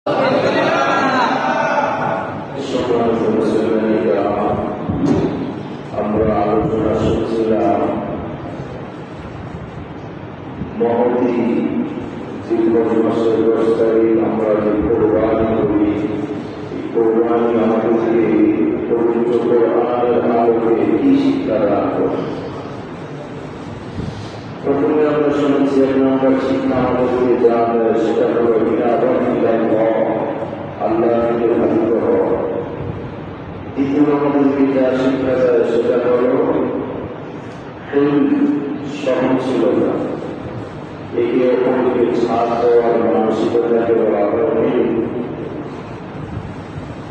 আমরা আলোচনা শুনছিলাম মহতি জিলহজ মাসের 10 তারিখ আমরা যে কোরবানি করি, এই কোরবানি আমাদেরকে পবিত্র কোরআনের আলোকে কি শিক্ষা দান করে। প্রথমে আমরা শুনেছি 1 নম্বর শিক্ষা আমাদেরকে যা দেয় সেটা হলো আল্লাহকে ভাবিত হওয়া। দ্বিতীয় আমাদেরকে যা শিক্ষা দেয় সেটা হলো সহনশীলতা, একে অপরকে ছাড় দেওয়ার মানসিকতাকে বলা হয়।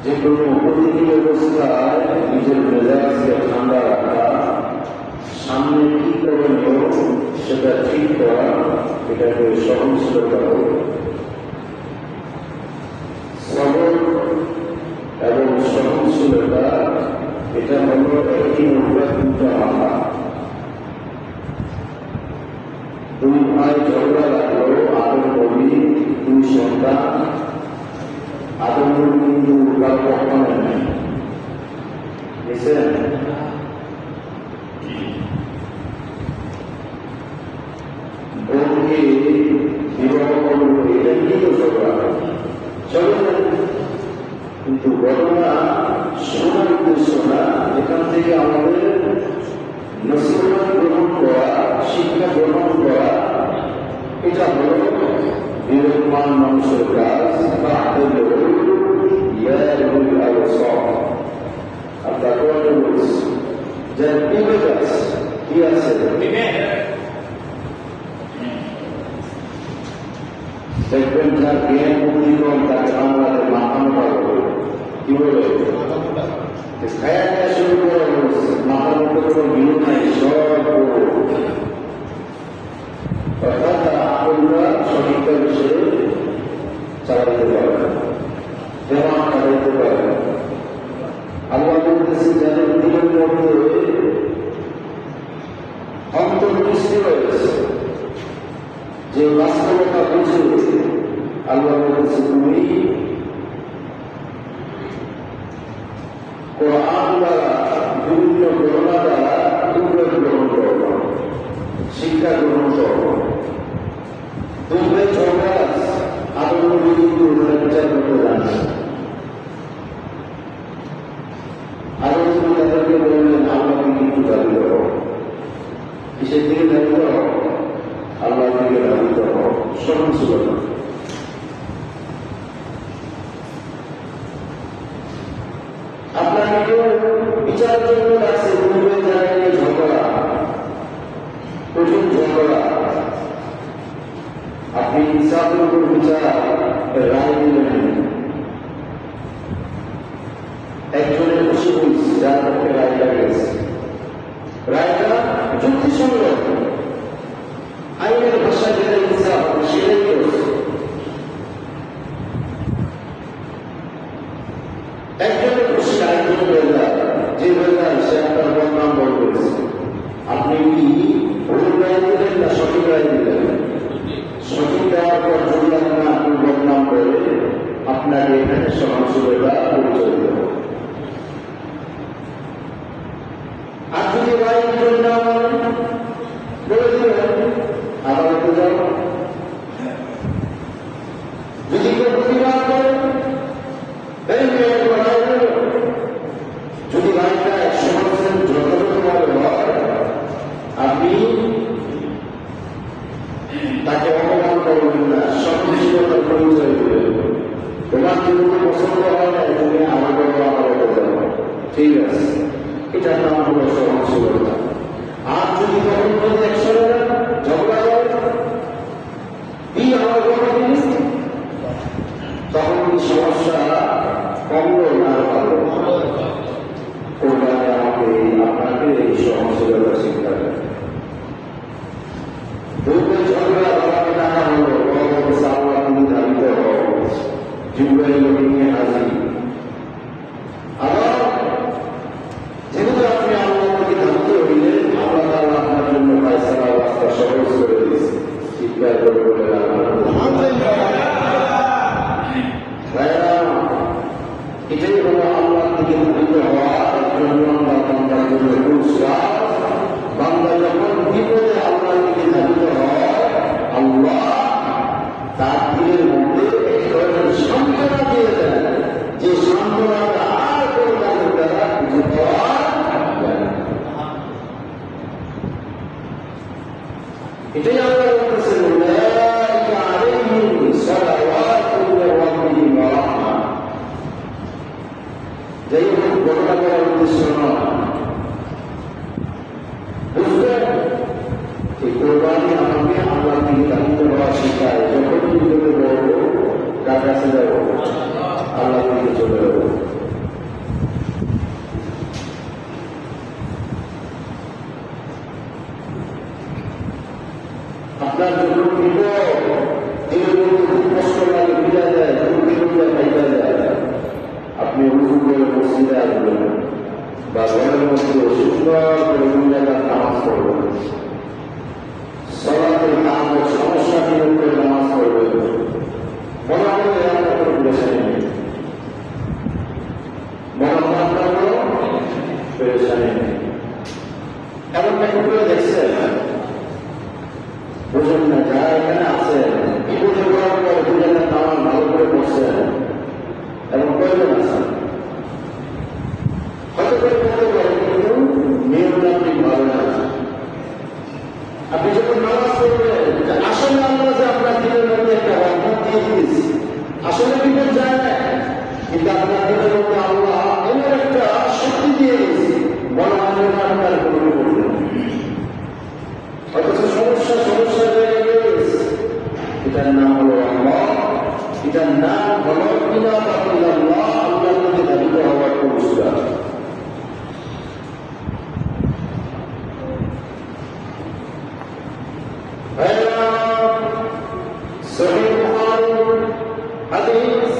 যে কোনো প্রতিকূল অবস্থায় নিজের মেজাজকে ঠান্ডা রাখা, সামনে কি করণীয় সেটা ঠিক করা, এটাকে সহনশীলতা বলে। সবর এবং সহনশীলতা এটা হল একটি নৌকা দুটো মাথা। দুই ভাই ঝগড়া লাগলো, আদম নবী 2 সন্তান, আদম নবী কিন্তু কারো কখনো নেই, বুঝছেন? বোনকে বিবাহ করলো, এটা কিন্তু ঝগড়া ঝগড়া, কিন্তু ঘটনা শোনার উদ্দেশ্য না, এখান থেকে আমাদের নসিহত গ্রহণ করা, শিক্ষা গ্রহণ করা, এটা হল বিবেকমান মানুষের কাজ। আল্লাহ কোরআনে বলছে যার বিবেক আছে, কি আছে? দেখবেন যার জ্ঞান বুদ্ধি কম তাকে বাংলাতে মাথা মোটা বলে। কি বলে? খায়া খায়া শুরু করে মাথা মোটা কোনো বিরোধ নাই, সব অর্থাৎ তারা আকলটা সঠিকটা বিষয়ে চালাতে পারে না, যেমন চালাতে পারে না। আল্লাহ বলতেছে যাদের দিনের মধ্যে অন্তর্দৃষ্টি রয়েছে, যে বাস্তবতা বুঝে, আল্লাহ বলতেছে তুমি কোরআন দ্বারা বিভিন্ন ঘটনা দ্বারা তোমরা গ্রহণ করো, শিক্ষা গ্রহণ করো। তোমরা ঝগড়া আদম নবী কিন্তু বিচার করতে জানছে। আদম নবী তাদেরকে বললেন আল্লাহকে কিন্তু দাবি করো, কিসের দিকে দাবি করো? আল্লাহ থেকে দাবি করো, সহনশীলতা। আপনাকে বিচারের জন্য রাখছে, পূর্বে জায়গায় ঝগড়া, কঠিন ঝগড়া, আপনি ইনসাফের উপর বিচার রায় দিলেন, একজনের খুশি হয়েছে, যার পক্ষে রায়টা গেছে, রায়টা যুক্তিসঙ্গত, আইনের ভাষায় যেটা ইনসাফ সেটাই করছে। একজনের খুশি, আরেকজনের বেজার, যে বেজার সে আপনার বদনাম বল করেছে। আপনি কি ভুল রায় দিলেন না সঠিক রায় দিলেন? সঠিক দেওয়ার পর বললেন না আপনি বদনাম করে, আপনাকে এখানে সহনশীলতা পরিচয় দেব। আর যদি রায়ের জন্য বলে দিলেন আদালতে যাও, যদি কেউ প্রতিবাদ করে যদি রায়টা 100% যথাযথভাবে হয়, আপনি তাকে অপমান করবেন না, সহনশীলতার পরিচয় দেবেন। তোমার যদি পছন্দ হয় না, তুমি আমাকে আদালতে যাও, ঠিক আছে, এটার নাম হলো সহনশীলতা। আর যদি তখন যদি 100 ঝগড়া হয়, এই আমার জিনিস, তখন সমস্যা কমলো না ভালো? কোরবানি আমাকে আপনাকে এই সহনশীলতা শিক্ষা দেয়। দুর্বল ঝগড়া বাবাকে টাকা হলো, সাল্লাহ তুমি ধাবিত হও, জিব্রাইল নবীকে হাজির। আবার যেহেতু আপনি আল্লাহকে ধাবিত হইলেন, আল্লাহ তাআলা আপনার জন্য ফায়সালা রাস্তা সহজ করে দিয়েছে। চিৎকার করে বলে আলহামদুলিল্লাহ। এটাই হলো আল্লাহ থেকে ধাবিত হওয়ার জন্য বান্দার জন্য পুরস্কার। বান্দা যখন বিপদে আল্লাহ থেকে ধাবিত হয়, আল্লাহ তার দিলের মধ্যে এক ধরনের সান্ত্বনা দিয়ে দেন, যে সান্ত্বনাটা আর কোনো কাজের দ্বারা খুঁজে পাওয়া যায় না। এটাই আল্লাহ বলতেছেন, উলাইকা আলাইহিম সালাওয়াতুম মির রাব্বিহিম ওয়া রাহমাহ। যাই হোক, ঘটনা করার উদ্দেশ্য নয়, বুঝলেন? এই কোরবানি আমাকে আল্লাহ থেকে দায়িত্ব হওয়া শেখায়। যখন বিপদে যাবো, কার কাছে যাবো? আল্লাহ থেকে চলে যাবো। আপনার যখন বিপদ, দিনের মধ্যে খুব কষ্ট লাগে, বিদা যায়, খাইতে যায়, আপনি উজু করে মসজিদে আসবেন বা ঘরের মধ্যে সুন্দর করে দুনিয়ার নামাজ পড়বেন, সলাতের নামের সমস্যা নিয়োগ করে নামাজ পড়বেন। মনে হবে এমন কোনো পেরেশানি নেই, মনে হয় পেরেশানি নেই। এমন একটা করে দেখছেন, বুঝুন না, যারা এখানে আছেন বিপদে করার পর দুজনের নামাজ ভালো করে পড়ছেন, এবং প্রয়োজন আছে হয়তো করে করতে পারেন, কিন্তু নিয়মতান্ত্রিক ভালো না। আপনি যখন নামাজ পড়বেন, আসলে আমরা যে আপনার দিনের মধ্যে একটা রহমত দিয়ে দিয়েছি, আসলে বিপদ যায় না, কিন্তু আপনার দিনের মধ্যে আল্লাহ এমন একটা শক্তি দিয়ে দিয়েছি, মনে হয় না আপনার কোনো বিপদ নেই। অথচ সমস্যা জায়গায় রয়েছে। এটার নাম হলো রহমত, এটার নাম হলো ইনাতাতুল্লাহ, আল্লাহর প্রতি ধাবিত হওয়ার পুরস্কার। সহিহ বুখারী হাদিস,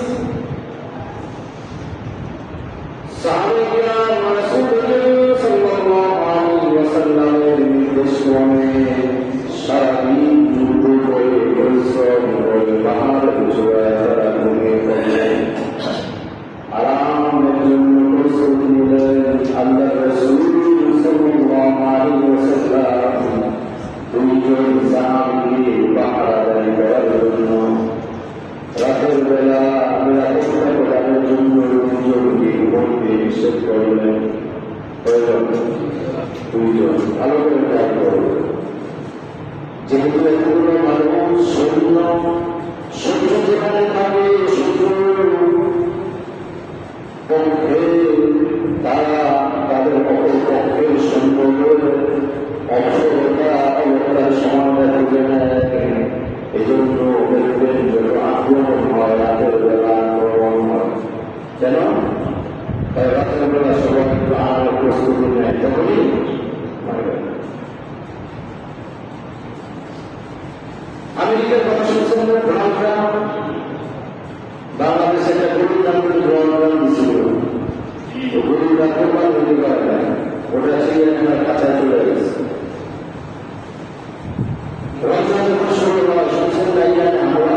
সাহাবায়ে কিরাম রাসূলুল্লাহ সাল্লাল্লাহু আলাইহি ওয়াসাল্লামের নির্দেশক্রমে সারাদিন যুদ্ধ করে পরিশ্রম করে পাহাড় চূড়ায় তারা ঘুমিয়ে পড়লেন, আরামের জন্য প্রস্তুতি নিলেন। আল্লাহ রাসূল সাল্লাল্লাহু আলাইহি ওয়াসাল্লাম দুইজন সাহাবীকে পাহারাদারি করার জন্য রাতের বেলা নিরাপত্তা প্রদানের জন্য দুইজনকে ঘুমতে নিষেধ করলেন। দুইজন ভালো করে খেয়াল করবেন, যেহেতু এতগুলো মানুষ সৈন্য যেখানে থাকে, পক্ষে তারা তাদের অপর পক্ষের সম্পর্কের অবসরতার সমানতা খুঁজে নেয়। এই জন্য দেখবেন যত আক্রমণ হয় রাতের বেলা আক্রমণ হয়, কেন? তাই রাতের বেলা সবাই কিন্তু আনার প্রস্তুতি নেয়, তখনই আমেরিকার কথা শুনছেন, ডোনাল্ড ট্রাম্প বাংলাদেশে একটা গরুর নাম করে ডোনাল্ড দিয়েছিল, গরুর নাম কোরবানি হতে পারে না, ওটা ছিল আমার কাছায় চলে গেছে। রমজানের প্রসঙ্গে শুনছেন তাই আমরা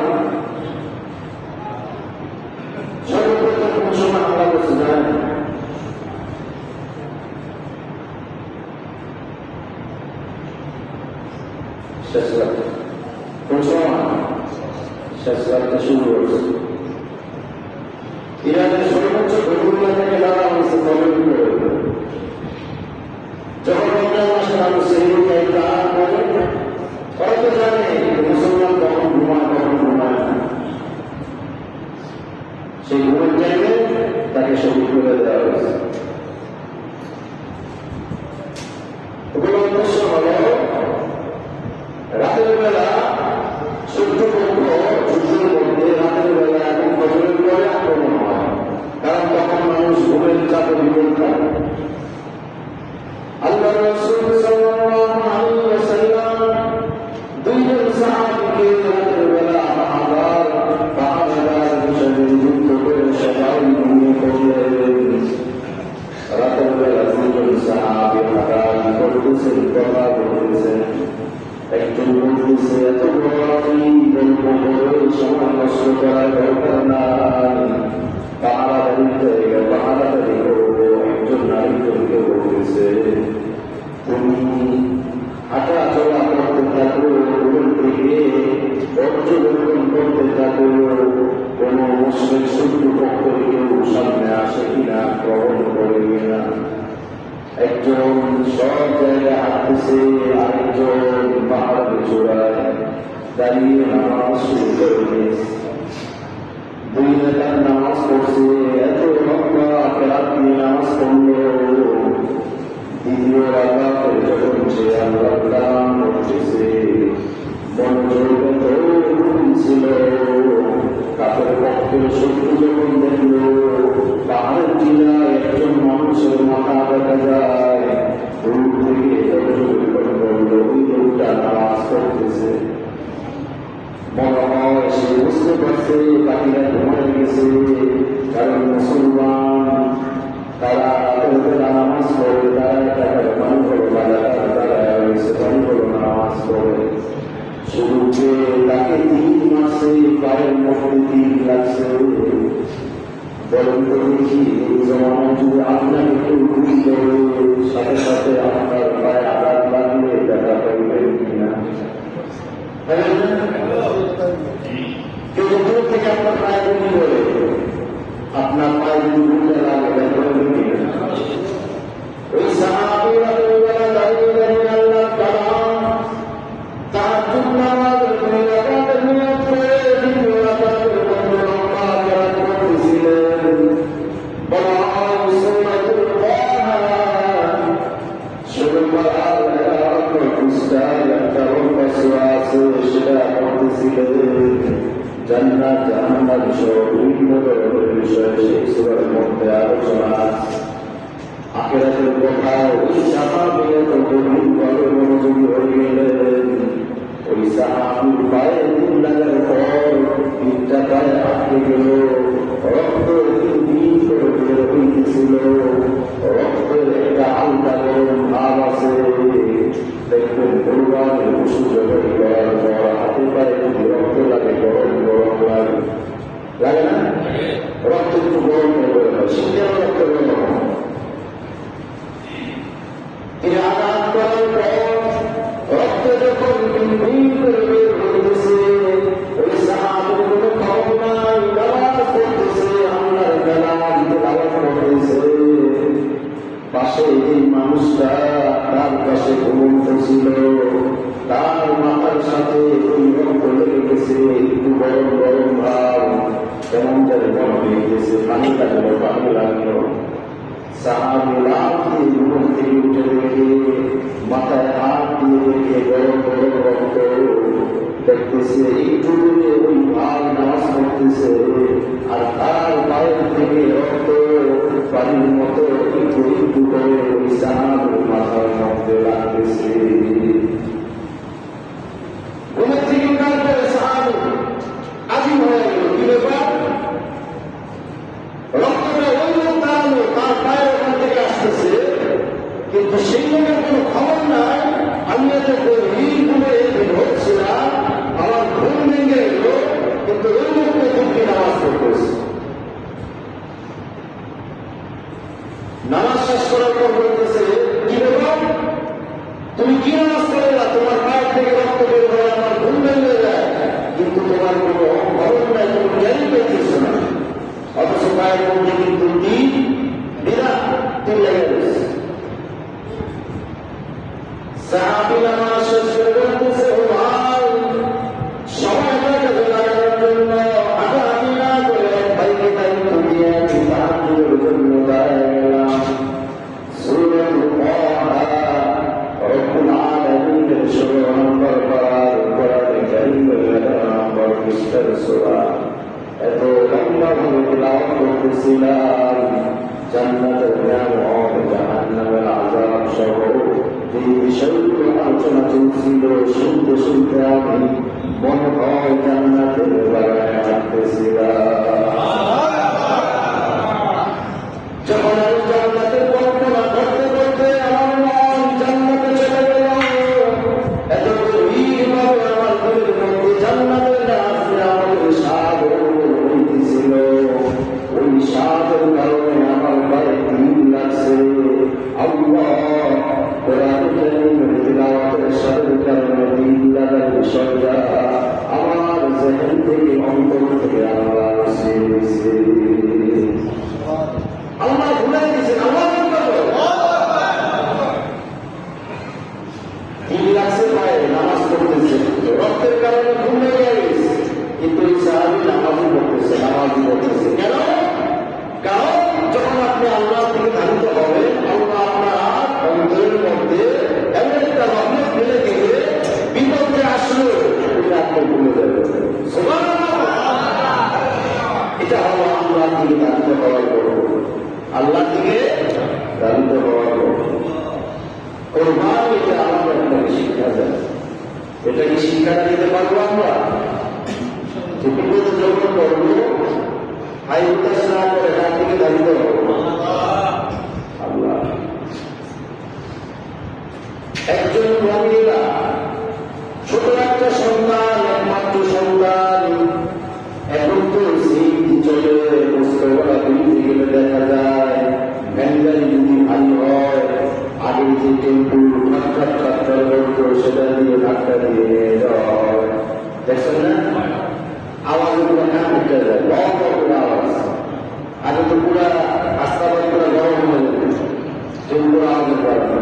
সর্বপ্রথম কোন সময় হামলা করছে জানেন? শেষ রাতে। কোন সময়? শেষ রাতে শুরু হয়েছে। ইরানের সর্বোচ্চ ঘটনা থেকে লড়া হয়েছে তখন করে, যখন রমজান মাসে মানুষ সেই দান করে, ওরা তো জানে মুসলমান কখন ঘুমায় কখন ঘুমায় না, সেই ঘুমের টাইমে তাকে শহীদ করে দেওয়া হয়েছে। ওগুলো উদ্দেশ্য হল রাতের বেলা শত্রুপক্ষ যুদ্ধের মধ্যে রাতের বেলা এবং ফজরের পরে আক্রমণ হয়, কারণ তখন মানুষ ঘুমের চাপে বিপদ থাকে। আল্লাহ রাসূল সাল্লাল্লাহু আলাইহি ওয়াসাল্লাম দুইজন সাহাবীকে রাতের বেলা পাহাড় হিসেবে যুদ্ধ করে সবাই ঘুমিয়ে পড়লেন। একজন সব জায়গায় হাঁটতেছে, আরেকজন পাহাড়ের চূড়ায় দাঁড়িয়ে নামাজ শুরু করে দিয়েছে। দুই রাকাত নামাজ পড়ছে, এত লম্বা রাত দিয়ে নামাজ পড়লো। দ্বিতীয় রাকাতে যখন সে আল্লাহর কালাম পড়তেছে, মনোযোগ ছিল। কাপের পক্ষের শত্রু যখন দেখলো পাহাড়ের টিলায় একজন মানুষের মাথা দেখা যায়, দূর থেকে বলল ওই লোকটা নামাজ পড়তেছে। মনে হয় সে বুঝতে পারছে বাকিরা ঘুমায় গেছে, কারণ মুসলমান তারা নামাজ পড়ে, তারা মান করো তারা নামাজ পড়ে। শুধু যে তাকে 3 মাসে পায়ের মধ্যে 3 লাগছে, বলেন তো দেখি এই জমানায় যদি আপনাকে কেউ গুলি করে সাথে সাথে আপনার পায়ে আঘাত লাগলে দেখা পাইবেন কিনা? কেউ দূর থেকে আপনার পায়ে গুলি করে, আপনার পায়ে যদি গুলি লাগে দেখা পাইবেন কিনা? ওই সাহাবীরা দাঁড়িয়ে দাঁড়িয়ে আল্লাহ কালাম তাহাজ্জুদ নামাজের দুই রাকাতের নিয়ত করে দ্বিতীয় রাকাতের মধ্যে লম্বা কেরাত করতেছিলেন। বলা হয় সূরাতুল তাহা, ছোটবেলার পৃষ্ঠায় একটা লম্বা সূরা আছে, সেটা পড়তেছিলেন। জান্নাত জাহান্নাম সহ বিভিন্ন ধরনের বিষয় সেই সূরার মধ্যে আলোচনা আছে। আখিরাতের কথা ওই সাহাবীরা তো গভীরভাবে মনোযোগী হয়ে গেলেন। ওই সাহাবীর পায়ে 3 লাগার পর 3টা পায়ে আটকে গেল, রক্ত দিন করে বের হইতেছিল। রক্তের একটা হালকা গরম ভাব আছে। দেখবেন কোরবানির পশু জবাই করার পর হাতে পায়ে যদি রক্ত লাগে, গরম গরম লাগে, লাগে না? রক্ত একটু গরম হয়ে যায়, শীতের রক্ত গরম হয়। তিনি আঘাত করার পর রক্ত যখন বিন্দু করে বের হইতেছে, ওই সাহাবীর কোনো খবর নাই, নামাজ পড়তেছে, আল্লাহর কালাম তেলাওয়াত করতেছে। পাশে এই মানুষটা তার পাশে ঘুমোচ্ছিল, তার মাথার সাথে ওই রক্ত লেগে গেছে, একটু গরম গরম ভাব, কেমন যেন মনে হয়ে গেছে, পানি লাগলো পানি লাগলো। সাহাবী লাফ দিয়ে ঘুম থেকে উঠে দেখে, মাথায় হাত দিয়ে দেখে গরম গরম রক্ত দেখতেছে। একটু দূরে ওই ভাই নামাজ পড়তেছে, আর তার পায়ের থেকে রক্ত পানির মতো একটু একটু করে ওই সাহাবীর মাথার মধ্যে লাগতেছে। ঘুমের থেকে উঠার পরে সাহাবী আজিব হয়ে গেল, কি ব্যাপার? রক্তটা ওই লোক দাঁড়ালো, তার পায়ের ওখান থেকে আসতেছে, কিন্তু সেই লোকের কোনো খবর নাই। আমি এত গভীর ঘুমে হচ্ছিলাম, আমার ঘুম ভেঙে গেল, কিন্তু ওই লোককে ঘুমকে নামাজ পড়তেছে। নামাজ শেষ করার পর বলতেছে, কি ব্যাপার, তুমি কি নামাজ পড়ে না? তোমার পায়ের থেকে রক্ত বের হয়ে আমার ঘুম ভেঙে যায়, কিন্তু তোমার কোনো খবর নাই, তুমি জ্ঞানই পেয়েছিস না। অথচ পায়ের মধ্যে কিন্তু 3 লেগে গেছে। সাহাবী নামাজ শেষ করে বলতেছে, ও ভাই, সবাই কাছে লাগানোর জন্য হাঁটাহাঁটি না করে এক ভাইকে দায়িত্ব দিয়ে আমি তাহাজ্জুদের জন্য দাঁড়ায় গেলাম। সূরাতুল তাহা রব্বুল আলামিনের 16 নম্বর পারার কোরআনে কারীমের 11 নম্বর পৃষ্ঠার সূরা। এত লম্বাভাবে তেলাওয়াত করতেছিলাম, জান্নাতের নিয়ামত, জাহান্নামের আযাব সহ এই বিষয়গুলো আলোচনা চলছিল। শুনতে শুনতে আমি মনে হয় জান্নাতের বাগানে হাঁটতেছিলাম। যখন আমি জান্নাতের কল্পনা করতে করতে আমার মন জান্নাতে চলে গেল। এত গভীরভাবে আমার মনের মধ্যে জান্নাতের রাস্তা আমাদের স্বাদ হইতেছিল। ওই স্বাদের কারণে আমার গায়ে 3 লাগছে। আল্লাহ কোরআন কারীমের তিলাওয়াতের সাথে কারণে 3 লাগার বিষয়টা আমার জেহেন থেকে অন্তর থেকে আল্লাহ আল্লাহ থেকে দাবিত হওয়ার করব, আল্লাহ থেকে দাবিত হওয়ার করব। কোরবান এটা আমাদের আপনাকে শিক্ষা দেয়। এটা কি শিক্ষাটা দিতে পারবো আমরা? ঠিকমতো যখন করবো হাই উদ্দেশ না করে তার থেকে দাবিত হবো আল্লাহ। একজন মহিলা ছোট একটা সন্তান, একমাত্র সন্তান, এখন তো শীত চলে বস্ত্রবেলা বেরিয়ে গেলে দেখা যায় ভ্যানগাড়ি যদি ভারী হয়, আগে যে টেম্পু ট্রাক্টর করতো সেটা দিয়ে ধাক্কা দিয়ে নিয়ে যাওয়া হয়, দেখছেন না? আওয়াজ পুরো কান উঠে যায়, বড় করে আওয়াজ। আগে তো পুরা রাস্তাঘাট পুরো গরম হয়ে যেত, টেম্পুর আওয়াজের কারণে।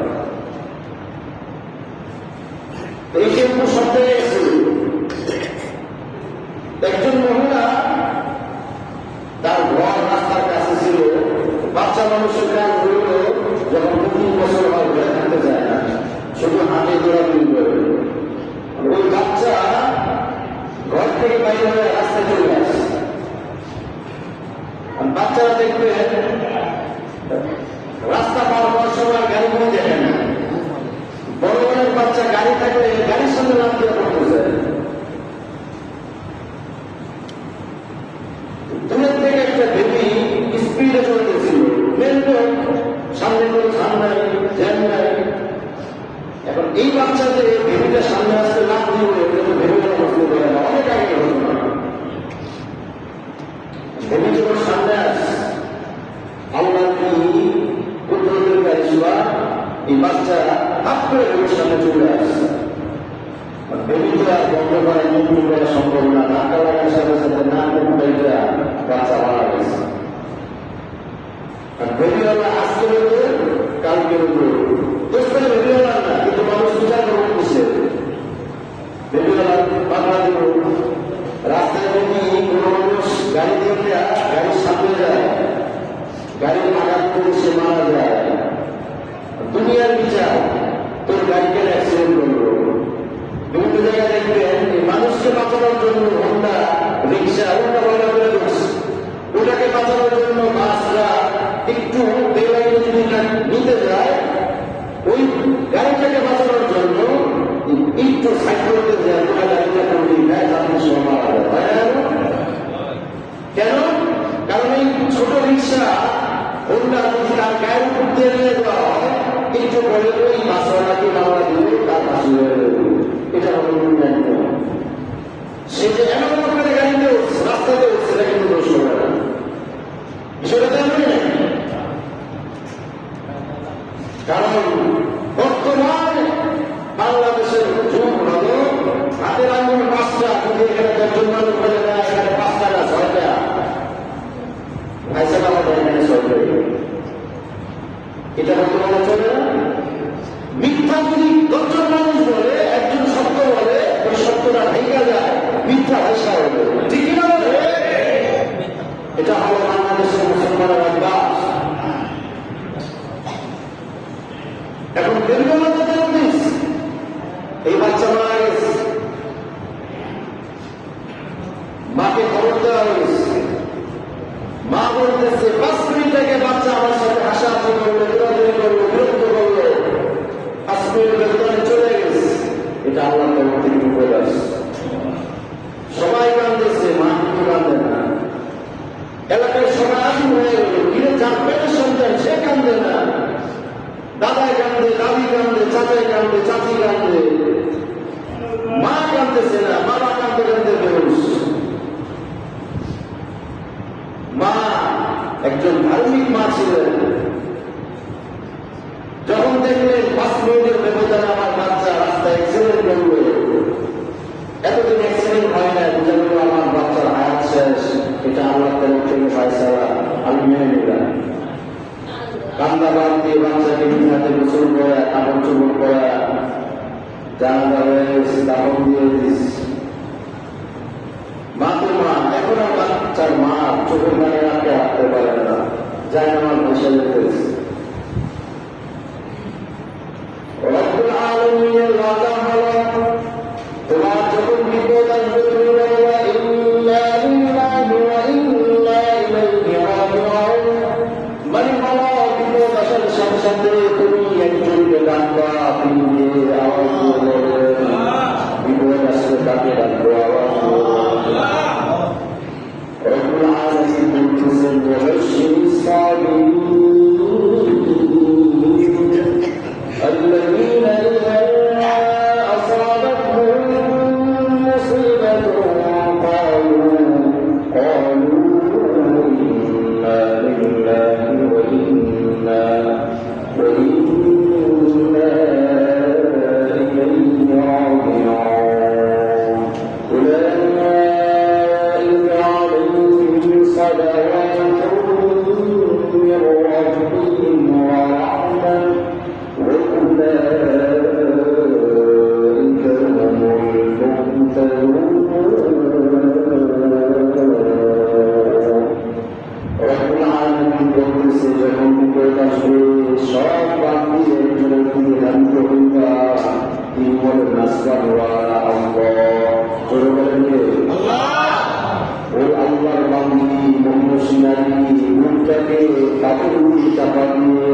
এই টেম্পু শব্দে এসেছিল। একজন মহিলা, তার ঘর রাস্তার কাছে ছিল, বাচ্চা মানুষের কাজ হইল যখন 25 বছর হয় ঘরে থাকতে চায় না, শুধু হাতে দৌড়াদৌড়ি করে। ওই বাচ্চা ঘর থেকে বাইরে হয়ে রাস্তায় চলে আসে। বাচ্চারা দেখবে রাস্তা পার হওয়ার সময় গাড়ি কোনো দেখে না। বড় বড় বাচ্চা গাড়ি থাকলে গাড়ির সঙ্গে লাভ দিয়ে পড়তে যায়। দূরের থেকে একটা বেবি স্পিডে চলতেছিল, সামনে কোনো ঝান নাই, জ্যাম নাই। এখন এই বাচ্চাদের বেবিটা সামনে আসতে লাভ দিয়ে ভেবেটা বসতে পারে না, অনেক আগে ঘটনা। বেবি যখন সামনে আসে, আল্লাহ কি কুদরতের কারিশমা, এই বাচ্চা হাত করে বেবির সামনে চলে আসে। বেবিটা বন্ধ করা মুক্ত করা সম্ভব না, ধাক্কা লাগার সাথে সাথে না মুক্তা বাচ্চা মারা গেছে। আর বেবিওয়ালা আজকে হতো কালকে হতো, দোস্তের বেবিওয়ালা না, কিন্তু মানুষ বিচার করে দিচ্ছে বেবিওয়ালা বাংলা দিব। রাস্তায় যদি কোনো মানুষ গাড়ি দিয়ে গাড়ির সামনে যায়, গাড়ির আঘাত করে সে মারা যায়, দুনিয়ার বিচার তোর গাড়িকে অ্যাক্সিডেন্ট করলো। বিভিন্ন জায়গায় দেখবেন মানুষকে বাঁচানোর জন্য হোন্ডা রিক্সা উল্টা পাল্টা করে দিচ্ছে, ওটাকে বাঁচানোর জন্য বাসরা একটু বেলাইনে যদি নিতে যায়, ওই গাড়িটাকে বাঁচানোর জন্য একটু সাইড করতে যায়, ওটা গাড়িটা করলে গায়ে যাত্রী সহ মারা যায়। কেন? কারণ এই ছোট রিক্সা হোন্ডা যদি তার গায়ের উপর দিয়ে নিয়ে যাওয়া হয়, একটু পরে ওই বাসওয়ালাকে মামলা দিয়ে তার ফাঁসি হয়ে যাবে। এটা হল সে যে এমন করে গাড়িতে উঠছে, রাস্তাতে উঠছে, এটা কিন্তু দোষ হবে না। বিষয়টা জানবে না, কারণ বর্তমানে বাংলাদেশের যুগ হল হাতের আঙুল 5টা, যদি এখানে 10 মানুষ বলে না, এখানে 5টা না 6টা ভাইসা আমাদের এখানে চলবে। এটা বর্তমানে চলে না। মিথ্যা যদি 10 জন মানুষ বলে, একজন সত্য বলে, ওই সত্যটা ভেঙে যায়, মিথ্যা ভাষা হবে, ঠিক না? এটা হলো বাংলাদেশের মুসলমানের অভ্যাস। এখন এই বাচ্চা মারা গেছে, মাকে খবর দেওয়া হয়েছে, মা বলতেছে 5 মিনিট আগে বাচ্চা আমার সাথে হাসাহাসি করলো, দৌড়াদৌড়ি করলো, বিরক্ত করলো, 5 মিনিট বেতনে চলে গেছে। এটা আল্লাহ তরফ থেকে বলে আসছে। সবাই কাঁদতেছে, মা কিন্তু কাঁদে না। এলাকার সবাই আগুন হয়ে গেল, কিরে যার পেটের সন্তান সে কান্দে না, দাদাই কান্দে, দাদি কান্দে, চাচাই কান্দে, চাচি কান্দে, মা কান্দতেছে না, বাবা কান্দে কান্দে বেরোস। মা একজন ধার্মিক মা ছিলেন। যখন দেখলেন 5 মিনিটের ব্যবধানে আমার বাচ্চা রাস্তায় অ্যাক্সিডেন্ট করলো, এতদিন অ্যাক্সিডেন্ট হয় না, বুঝা গেল আমার বাচ্চার হায়াত শেষ, এটা আল্লাহ তরফ থেকে ফয়সালা, আমি মেনে নিলাম। কান্দা বাদ দিয়ে বাচ্চাকে হাতে গোসল করে, কাপড় চোপড় করা, জানাজা হয়ে গেছে, দাফন দিয়ে দিস। মা তো মা, এখন আর বাচ্চার মা চোখের মানে রাখতে হাঁটতে পারে না, যায় আমার ভাষা যেতেছে। রব্বুল আলামিনের ওয়াদা হলো, তোমার যখন বিপদ আসবে তুমি বলবা ইন্না লিল্লাহি ওয়া ইন্না ইলাইহি রব্বুল আলামিন বলতেছে যখন বিপদ আসবে সব বাদ দিয়ে একজনের দিকে ধাবিত হইবা। তিনি বলেন নাসবান ওয়ালা আল্লাহ, করে বলেন কে? ওই আল্লাহর বান্দি মহিষী মুখটাকে কাপড় দিয়ে চাপা দিয়ে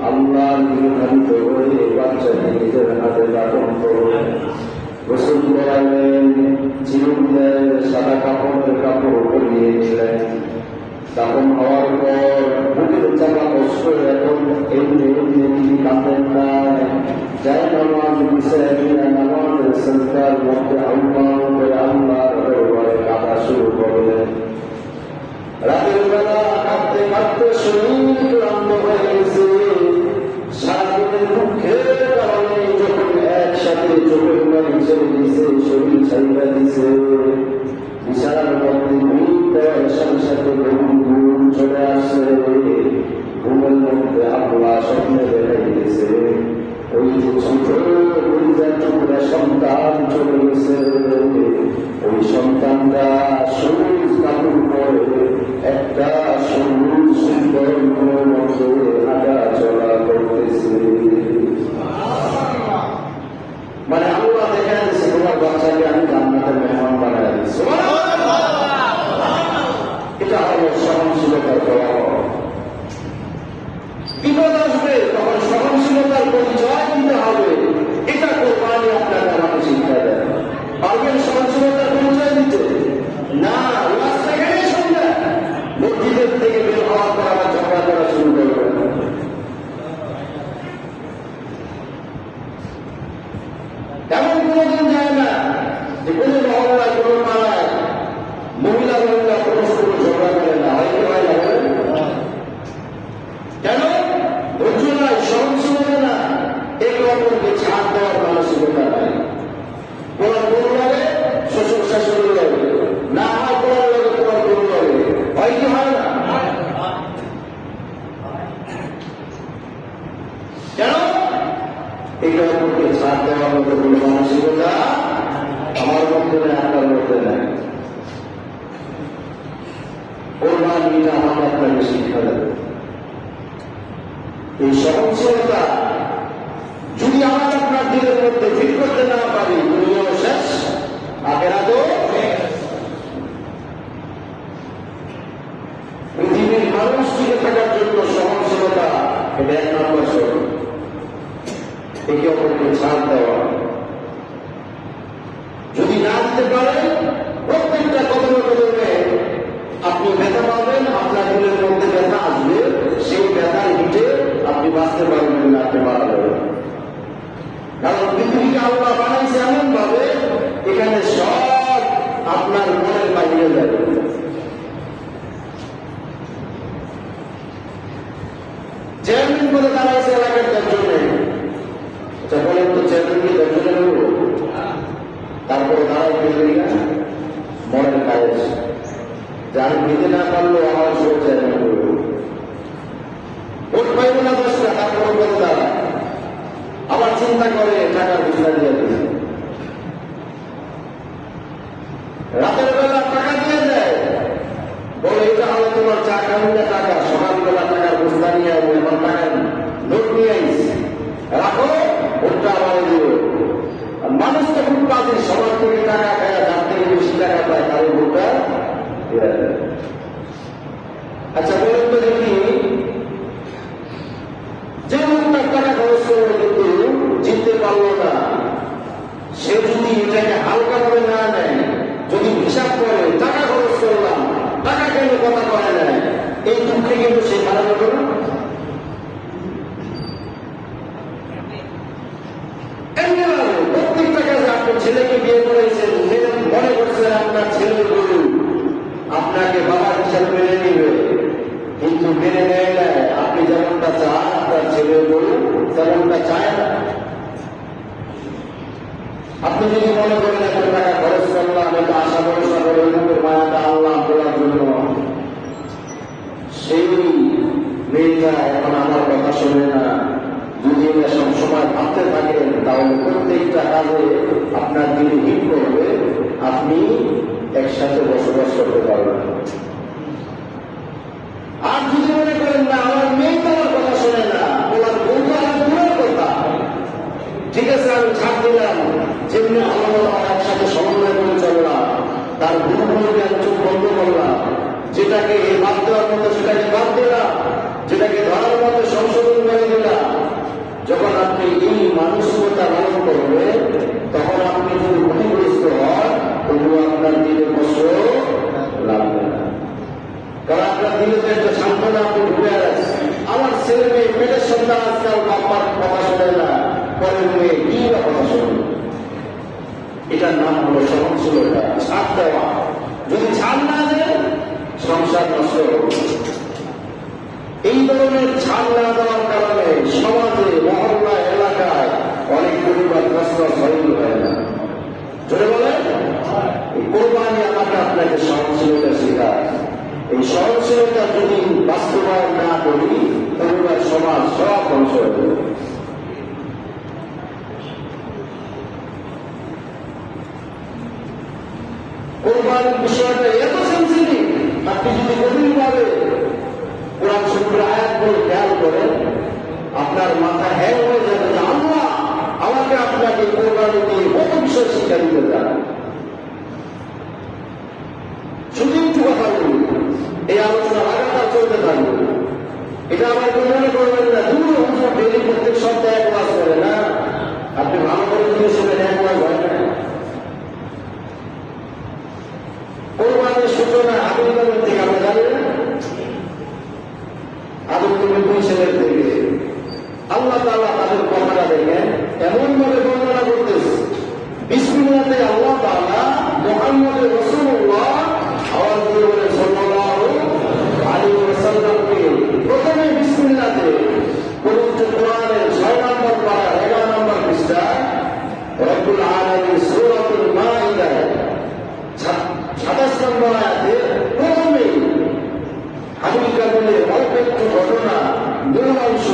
আল্লাহর দিকে ধাবিত হয়ে বাচ্চাকে নিজের হাতে দাপন করে গোসল করালেন, চিরুলেন, সাদা কাপড়ের কাপড় পরিয়ে নিলেন। দাপন হওয়ার পর বুকের চাপা কষ্ট এখন এমনি এমনি তিনি কাঁদেন না, যাই নামাজ নামাজের সরকার মধ্যে আহ্বান করে আল্লাহর দরবারে কাঁদা শুরু করলেন। রাতের বেলা কাঁদতে কাঁদতে শরীর ক্লান্ত হয়ে গেছে। সারাদিনের দুঃখের কারণে যখন একসাথে চোখের পানি ছেড়ে দিছে, শরীর ছাড়িয়ে দিছে, বিছানার মধ্যে ঘুম দেওয়ার সাথে সাথে ঘুম চলে আসছে। ঘুমের মধ্যে আল্লাহ স্বপ্নে দেখা গেছে ওই যে ছোট টুকরা সন্তান চলে গেছে। ওই সন্তানরা সবুজ কাপড় পরে একটা সবুজ সুন্দর মধ্যে হাঁটা চলা করতেছে। মানে আল্লাহ দেখা যাচ্ছে তোমার বাচ্চাকে আমি জান্নাতের মেহমান বানাই দিচ্ছি। এটা হলো সহনশীলতার প্রভাব। বিপদ আসবে তখন সহনশীলতার পরিচয় দিতে হবে। এটা কোরবানি আপনাকে আমাকে শিক্ষা দেয়। পারবেন সহনশীলতার পরিচয় দিতে? না, সেখানেই শুনবে মসজিদের থেকে বের হওয়ার পর আবার ঝগড়া করা শুরু করবে। এমন কোনদিন যায় না যে কোনো মহল্লায় কোনো পাড়ায় মহিলা পরস্পর ঝগড়া করে না, হয় কি হয় না? কেন? ধৈর্য নাই, সহনশীলতা না, একে অপরকে ছাড় দেওয়ার মানসিকতা নাই। তোমার গরু লাগে শ্বশুর শাশুড়ি লাগে, না হয় তোমার লাগে তোমার গরু লাগে, হয় কি হয় না? কেন? একে অপরকে ছাড় দেওয়ার মতো কোনো মানসিকতা আমার মধ্যে নেই, আপনার মধ্যে নেই। কোরবানিটা আমাকে আপনাকে শিক্ষা দেবে। এই সহনশীলতা যদি আমার আপনার দিলের মধ্যে ফিট করতে না পারি, দুনিয়াও শেষ, আখিরাতও শেষ। পৃথিবীর মানুষ টিকে থাকার জন্য সহনশীলতা এটা এক নম্বর শর্ত। একে অপরকে ছাড় দেওয়া। যদি না দিতে পারেন প্রত্যেকটা কদমে কদমে আপনি ব্যথা পাবেন, আপনার দিলের মধ্যে ব্যথা আসবে, সেই ব্যথার হিটে আপনি বাঁচতে পারবেন না, আপনি মারা যাবেন। কারণ পৃথিবীকে আল্লাহ বানাইছে এমন ভাবে এখানে সব আপনার মনের বাইরে যাবে। চেয়ারম্যান করে দাঁড়াইছে এলাকার 10 জনে। আচ্ছা বলেন তো, চেয়ারম্যান কি 10 জনের হল? তারপরে দাঁড়াই ফেলবে না মনের কাজ, যার নিতে না পারলো আমার সব চেয়ারম্যান করবে। ভোট পাইব না 10টা, তারপরে করে দাঁড়ায় আবার চিন্তা করে টাকার বিছনা দিয়ে দিচ্ছে। রাতের বেলা টাকা দিয়ে দেয়, বলে এটা হলো তোমার চা খাওয়া টাকা, সকালবেলা টাকার বস্তা নিয়ে আসবো, এখন টাকার নোট নিয়ে আইস, রাখো, ভোটটা আবার দিও। মানুষ তো খুব কাজে, সবার থেকে টাকা খায়, যার থেকে বেশি টাকা পায় তার ভোটটা। আচ্ছা বলুন তো দেখি, যে লোকটার টাকা খরচ করবে কিন্তু জিততে পারলো না, সে যদি এটাকে হালকা করে না নেয়, যদি হিসাব করে টাকা খরচ করলাম, টাকা কেন কথা করে নেয়, এই দুঃখে কিন্তু সে খারাপ হবে না। প্রত্যেকটা কাজে আপনার ছেলেকে বিয়ে করেছেন, মনে করছেন আপনার ছেলে গরু আপনাকে বাবার হিসাবে মেনে নিবে, কিন্তু মেনে নেয় না। আপনি যেমনটা চান আপনার ছেলে গরু তেমনটা চায় না। আপনি যদি মনে করেন এত টাকা খরচ করলাম, এত আশা ভরসা করে লোকের মায়াটা আল্লাহ বলার জন্য, সেই মেয়েটা এখন আমার কথা শোনে না, যদি এটা সবসময় ভাবতে থাকেন তাহলে প্রত্যেকটা কাজে আপনার দিকে হিট করবে, আপনি একসাথে বসবাস করতে পারবেন। যেমনি ভালো একসাথে সমন্বয় করে চললাম, তার ভুলগুলোকে চোখ বন্ধ করলাম, যেটাকে বাদ দেওয়ার মতো সেটাকে বাদ দিলাম, যেটাকে ধরার মতো সংশোধন করে দিলাম। যখন আপনি এই মানসিকতা পালন করবেন, তখন আপনি যদি ক্ষতিগ্রস্ত হন, তবুও আপনার দিলে কষ্ট লাগবে না। কারণ আপনার দিলে তো একটা সান্ত্বনা আপনি ঢুকে আছেন। আমার ছেলে মেয়ে পেটের সন্তান আজকাল বাপ্পার কথা শোনে না, পরের মেয়ে কি বা কথা শোনে। এটার নাম হলো সহনশীলতা, ছাড় দেওয়া। যদি ছাড় না দেন, সংসার নষ্ট হবে। এই ধরনের ছাড় না দেওয়ার কারণে সমাজে, মহল্লা, এলাকায় অনেক পরিবার বাস্তবায়িত হয় না। যদি বলেন এই কোরবানি আমাকে আপনাকে সহনশীলতা শেখায়। এই সহনশীলতা যদি বাস্তবায়ন না করি, পরিবার, সমাজ সব ধ্বংস হয়ে যাবে। কোরবানির বিষয়টা এত সেন্সিটিভ, আপনি যদি গভীরভাবে কোরআন শরীফের আয়াতগুলো খেয়াল করেন, আপনার মাথা হ্যাং হয়ে যাবে যে আল্লাহ আমাকে আপনাকে কোরবানি দিয়ে কত বিষয় শিক্ষা দিতে চান। শুধু একটু কথা বলুন, এই আলোচনা লাগাতার চলতে থাকবে। এটা আমার মনে করবেন না দূর হুজুর ডেলি প্রত্যেক সপ্তাহে এক মাস করে না। আপনি ভালো করে দিয়ে শুনেন, এক মাস হয় না। কোরবানির সূচনা আদম নবীর থেকে আপনি জানেন না? আদম নবীর দুই ছেলের থেকে আল্লাহ তাআলা তাদের কথাটা দেখেন এমন ভাবে বর্ণনা করতেছে, বিসমিল্লাহে আল্লাহ তাআলা মুহাম্মদ রাসূলুল্লাহ আওয়াজ দিয়ে বলে সাল্লাল্লাহু আলাইহি ওয়াসাল্লামকে প্রথমে বিসমিল্লাহে পবিত্র কোরআনের 6 নম্বর পারা 11 নম্বর পৃষ্ঠা রব্বুল আলামিন সূরাতুল মাইদা 27 নম্বর আয়াতে প্রথমেই হাদিকা বলে অল্প একটু ঘটনা মূল অংশ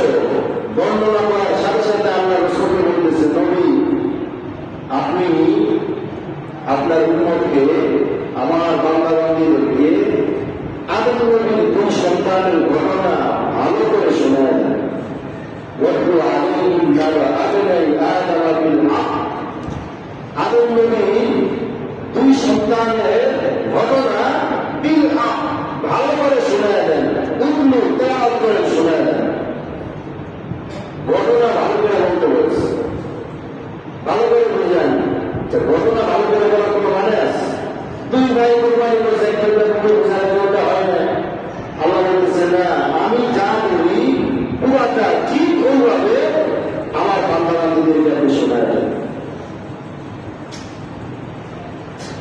বর্ণনা করার সাথে সাথে আল্লাহ রাসূলকে বলতেছে, নবী আপনি আপনার উম্মতকে, আমার বান্দা-বান্দীদেরকে আদম নবীর দুই সন্তানের ঘটনা ভালো করে শোনায় দেন। ওয়াতলু আলাইহিম নাবা আবনাই আদম বিল হক। আদম নবীর দুই সন্তানের ঘটনা বিল হক ভালো করে শোনায় দেন, উৎলু তেলাওয়াত করে শোনায় দেন। ঘটনা ভালো করে বলতে বলছে, ভালো করে বুঝেন। ঘটনা ভালো করে বলার কোনো মানে আছে? দুই ভাই কোরবানি করছে, বোঝাটা হয় না। আল্লাহ বলতেছে না, আমি যা বলি পুরাটা ঠিক ওইভাবে আমার বান্দা-বান্দীদেরকে আপনি শোনায় দেন।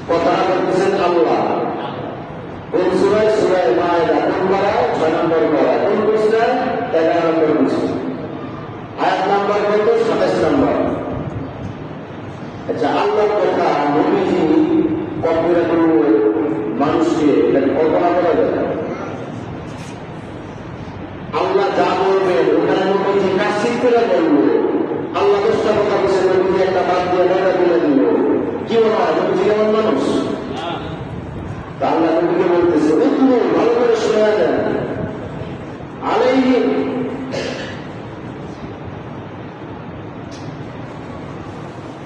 কথাটা বলতেছেন আল্লাহ। কোন সূরায়? সূরায়ে মায়েদা। কোন পারায়? 6 নম্বর পারা। কোন পৃষ্ঠায়? 11 নম্বর পৃষ্ঠা। আয়াত নাম্বার কত? 27 নম্বর। আচ্ছা, আল্লাহর কথা নবীজি কল্পনা করব মানুষকে, এটা কল্পনা করা যায়? আল্লাহ যা বলবেন ওখানে নবীজি কাশিক করে বলবো। আল্লাহ 10টা কথা বলছে, নবীজি একটা বাদ দিয়ে 9টা তুলে দিল। কি মনে হয় নবীজি কেমন মানুষ? আল্লাহ নবীকে বলতেছে, উৎলু ভালো করে শোনা দেন আলাইহিম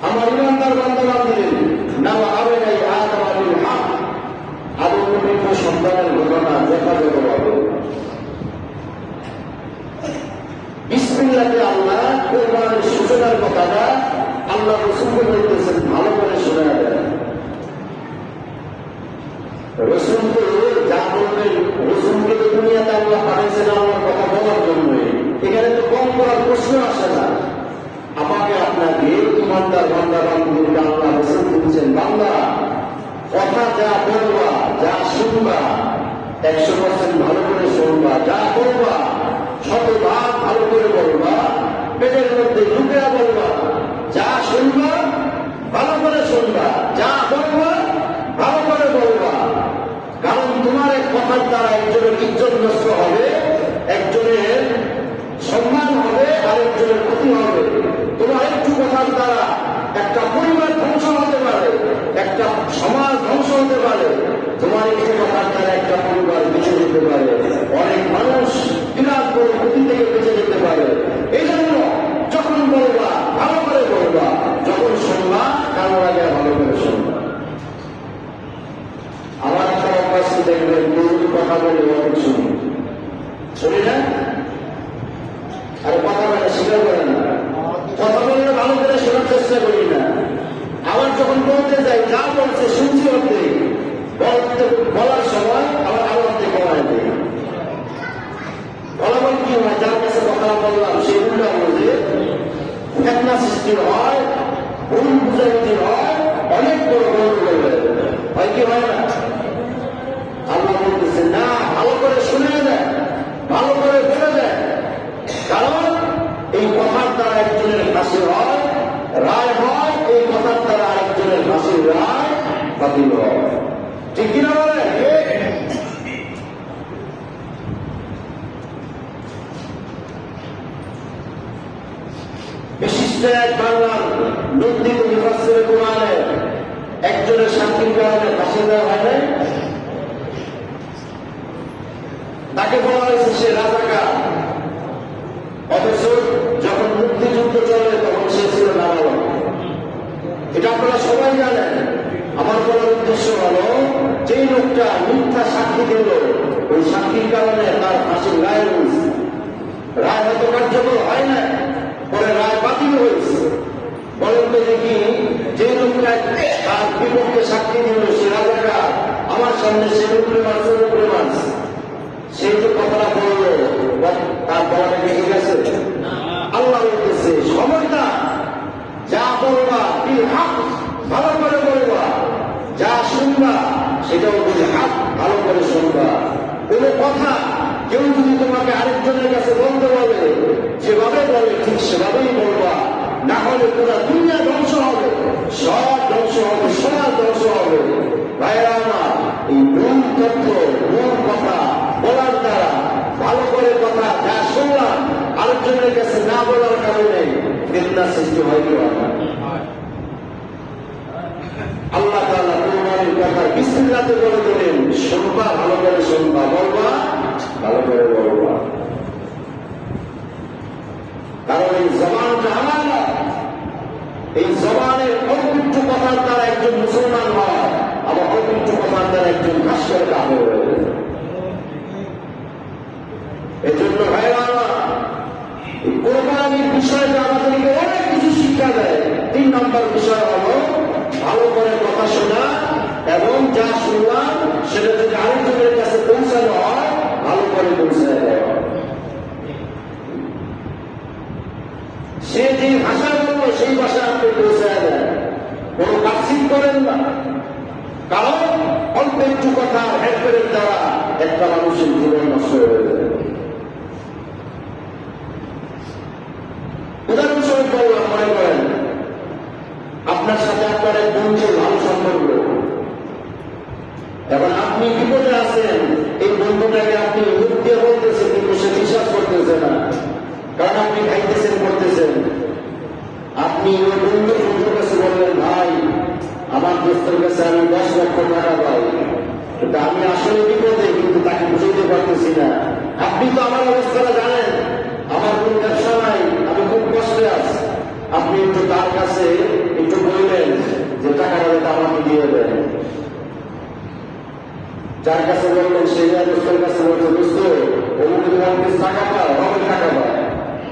আমার ইমানদার বান্দা-বান্দীদের নাবা আবনাই আদম বিল হক। আদম নবীর সন্তানের ঘটনা যথাযথভাবে বিসমিল্লাহে আল্লাহ কোরবানির সূচনার কথাটা আল্লাহ রাসূলকে বলতেছেন, ভালো করে শোনা দেন। রসুলকে যা বলবেন, রসুলকে তো দুনিয়াতে আল্লাহ পাঠিয়েছেন আমার কথা বলার জন্যই। এখানে তো কম করার প্রশ্ন আসে না। আমাকে আপনাকে ইমানদার বান্দা-বান্দীদেরকে আল্লাহ রসুল বলছেন, বান্দা কথা যা বলবা, যা শুনবা 100% ভালো করে শুনবা, যা করবা 100 ভালো করে বলবা, পেটের মধ্যে ঢুকে বলবা। যা শুনবা ভালো করে শুনবা, যা বলবা ভালো করে বলবা। কারণ তোমার এক কথার দ্বারা একজনের ইজ্জত নষ্ট হবে, একজনের সম্মান হবে, আরেকজনের ক্ষতি হবে। তোমার একটু কথার দ্বারা একটা পরিবার ধ্বংস হতে পারে, একটা সমাজ ধ্বংস হতে পারে। তোমার একটু কথার দ্বারা একটা পরিবার বেঁচে যেতে পারে, অনেক মানুষ বিরাট বড় ক্ষতি থেকে বেঁচে যেতে পারে। এই জন্য যখন বলবা ভালো করে বলবা, যখন শুনবা কান শুনি না? আর কথা বলে স্বীকার করেন না, কথা বললে ভালো করে শোনার চেষ্টা করি না। আবার যখন বলতে যাই যা বলছে শুনছি অর্ধেক, বলার সময় আবার আরো অর্ধেক কমায় দিই। ফলাফল কি হয়? যার কাছে কথা বললাম সেই উল্টা বলছে, ফেতনা সৃষ্টি হয়, ভুল বুঝাবুঝি হয়, অনেক বড় গন্ডগোল হয় কি হয় না? আল্লাহ বলতেছে না, ভালো করে শুনে দেয়, ভালো করে বলে দেয়, কারণ এই কথার দ্বারা একজনের ফাঁসি হয়, রায় হয়, এই কথার দ্বারা আরেকজনের ফাঁসির রায় বাতিল হয়। ঠিক কিনা বলে? বিশিষ্ট এক বাংলার নন্দিত মুফাসসিরে কোরআনে একজনের শান্তির কারণে ফাঁসি দেওয়া হয় নাই? তাকে বলা হয়েছে সে রাজাকার, অথচ যখন মুক্তিযুদ্ধ চলে তখন সে ছিল নাবালক। এটা আপনারা সবাই জানেন। আমার বলার উদ্দেশ্য হল, যেই লোকটা মিথ্যা সাক্ষী দিল, ওই সাক্ষীর কারণে তার ফাঁসির রায় হয়েছে। রায় হয়তো কার্যকর হয় না, পরে রায় বাতিল হয়েছে। বলেন তো দেখি, যে লোকটা তার বিপক্ষে সাক্ষী দিল সে রাজাকার, আমার সামনে সে উপরে মারছে, উপরে মারছে, সেই যে কথাটা বললো তার বলাটা ঠিক আছে? আল্লাহ বলতেছে সময়টা যা বলবা বিল হক, ভালো করে বলবা, যা শুনবা সেটাও বিল হক, ভালো করে শুনবা। কোন কথা কেউ যদি তোমাকে আরেকজনের কাছে বলতে বলে, যেভাবে বলে ঠিক সেভাবেই বলবা, না হলে পুরা দুনিয়া ধ্বংস হবে, সব ধ্বংস হবে, সমাজ ধ্বংস হবে। ভাইরা আমার, এই মূল তথ্য, মূল কথা বলার দ্বারা, ভালো করে কথা যা শুনলাম আরেকজনের কাছে না বলার কারণে ফিতনা সৃষ্টি হয় কি হয় না? আল্লাহ তাআলা কোরআনের কথা বিসমিল্লাহতে বলে দিলেন, শুনবা, ভালো করে শুনবা, বলবা, ভালো করে বলবা। কারণ এই জবানটা আমানা, এই জবানের অল্প কথার দ্বারা একজন মুসলমান হয়, আবার অল্প কথার দ্বারা একজন কাফের কাফের হয়ে যায়। এজন্য ভাইরা আমার, কোরবানির বিষয়টা আমাদেরকে অনেক কিছু শিক্ষা দেয়। 3 নম্বর বিষয় হল ভালো করে কথা শোনা, এবং যা শুনলাম সেটা যদি আরেকজনের কাছে পৌঁছানো হয়, ভালো করে পৌঁছায় দেওয়া। সে যে ভাষা বললো সেই ভাষা আপনি পৌঁছায় দেন, কোন কাজই করেন না। কারণ অল্প একটু কথা হেরফেরের দ্বারা একটা মানুষের জীবন নষ্ট হয়ে যায়। উদাহরণস্বরূপ বললাম, মনে করেন আপনার সাথে আপনার এক বন্ধুর ভালো সম্পর্ক, এখন আপনি বিপদে আছেন, এই বন্ধুটাকে আপনি মুখ দিয়ে বলতেছেন কিন্তু সে বিশ্বাস করতেছে না, কারণ আপনি খাইতেছেন, করতেছেন। আপনি ওই বন্ধুর কাছে বললেন, ভাই আমার দোস্তের কাছে আমি 10 লক্ষ টাকা পাই, কিন্তু আমি আসলে বিপদে, কিন্তু তাকে বুঝাইতে পারতেছি না। আপনি তো আমার অবস্থাটা জানেন, আমার কোন ব্যবসা নাই, আমি খুব কষ্টে আছি। আপনি একটু তার কাছে একটু বললেন যে টাকাটা আমাকে দিয়ে দেন। যার কাছে বললেন সেই দোস্তের কাছে বলছে, দোস্ত অমুক টাকা পাও, অনেক টাকা পাও,